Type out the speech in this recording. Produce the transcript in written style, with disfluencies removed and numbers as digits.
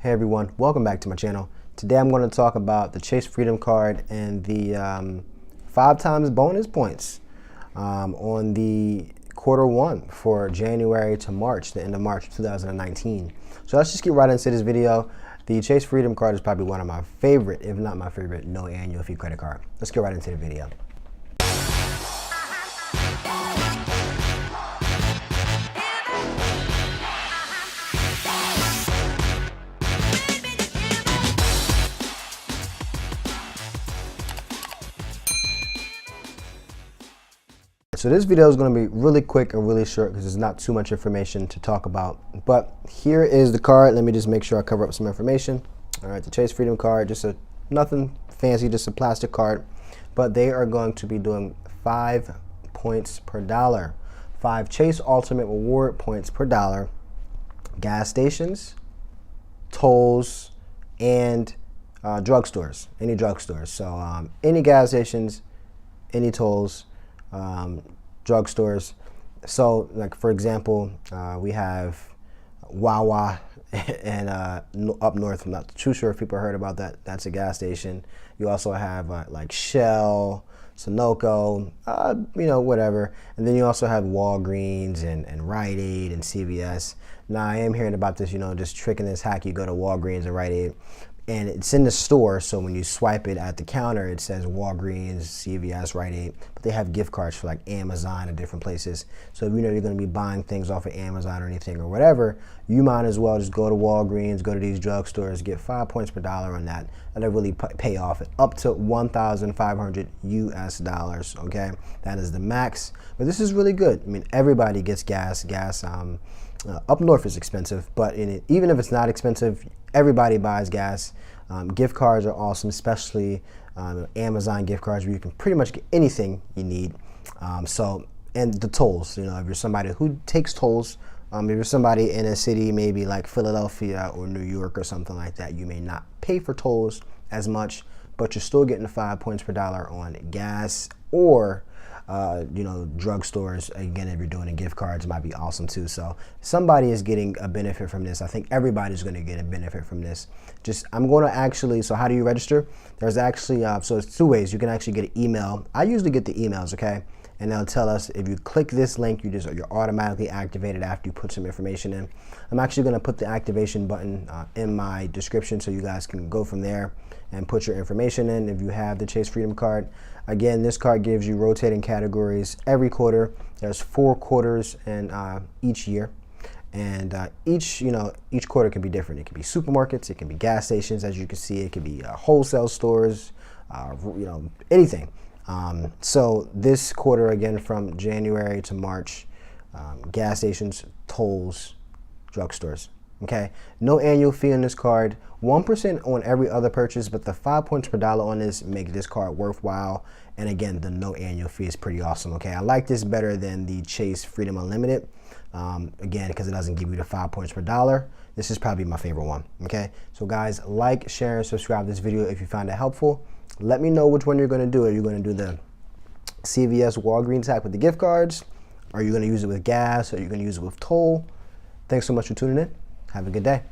Hey everyone, welcome back to my channel. Today I'm going to talk about the Chase Freedom Card and the 5 times bonus points on the Q1 for January to March, the end of March 2019. So let's just get right into this video. The Chase Freedom Card is probably one of my favorite, if not my favorite, no annual fee credit card. Let's get right into the video. So this video is going to be really quick and really short because there's not too much information to talk about. But here is the card. Let me just make sure I cover up some information. All right, the Chase Freedom Card, just nothing fancy, just a plastic card. But they are going to be doing 5 points per dollar. 5 Chase Ultimate Reward points per dollar. Gas stations, tolls, and drugstores. Any drugstores. So any gas stations, any tolls, drugstores. So like for example, we have Wawa and up north. I'm not too sure if people heard about that. That's a gas station. You also have like Shell, Sunoco, whatever. And then you also have Walgreens and Rite Aid and CVS. Now I am hearing about this, just tricking this hack. You go to Walgreens and Rite Aid, and it's in the store, so when you swipe it at the counter, it says Walgreens, CVS, Rite Aid, but they have gift cards for like Amazon and different places. So if you know you're gonna be buying things off of Amazon or anything or whatever, you might as well just go to Walgreens, go to these drugstores, get 5 points per dollar on that. That'll really pay off up to $1,500 US, okay? That is the max, but this is really good. I mean, everybody gets gas. Up north is expensive, but even if it's not expensive, everybody buys gas. Gift cards are awesome, especially Amazon gift cards where you can pretty much get anything you need. And the tolls, if you're somebody who takes tolls, if you're somebody in a city maybe like Philadelphia or New York or something like that, you may not pay for tolls as much, but you're still getting the 5 points per dollar on gas or drugstores. Again, if you're doing a gift cards, it might be awesome too. So somebody is getting a benefit from this. I think everybody's going to get a benefit from this. I'm going to actually, so how do you register? There's actually, so it's 2 ways. You can actually get an email. I usually get the emails, okay? And they'll tell us if you click this link, you're automatically activated after you put some information in. I'm actually going to put the activation button in my description so you guys can go from there and put your information in if you have the Chase Freedom Card. Again, this card gives you rotating categories every quarter. There's 4 quarters in each year. And each quarter can be different. It can be supermarkets, it can be gas stations, as you can see, it can be wholesale stores, anything. So this quarter, again, from January to March, gas stations, tolls, drugstores. Okay, no annual fee on this card, 1% on every other purchase, but the 5 points per dollar on this make this card worthwhile. And again, the no annual fee is pretty awesome. Okay, I like this better than the Chase Freedom Unlimited. Again, because it doesn't give you the 5 points per dollar. This is probably my favorite one. Okay, so guys, like, share, and subscribe to this video if you found it helpful. Let me know which one you're going to do. Are you going to do the CVS Walgreens hack with the gift cards? Are you going to use it with gas? Are you going to use it with toll? Thanks so much for tuning in. Have a good day.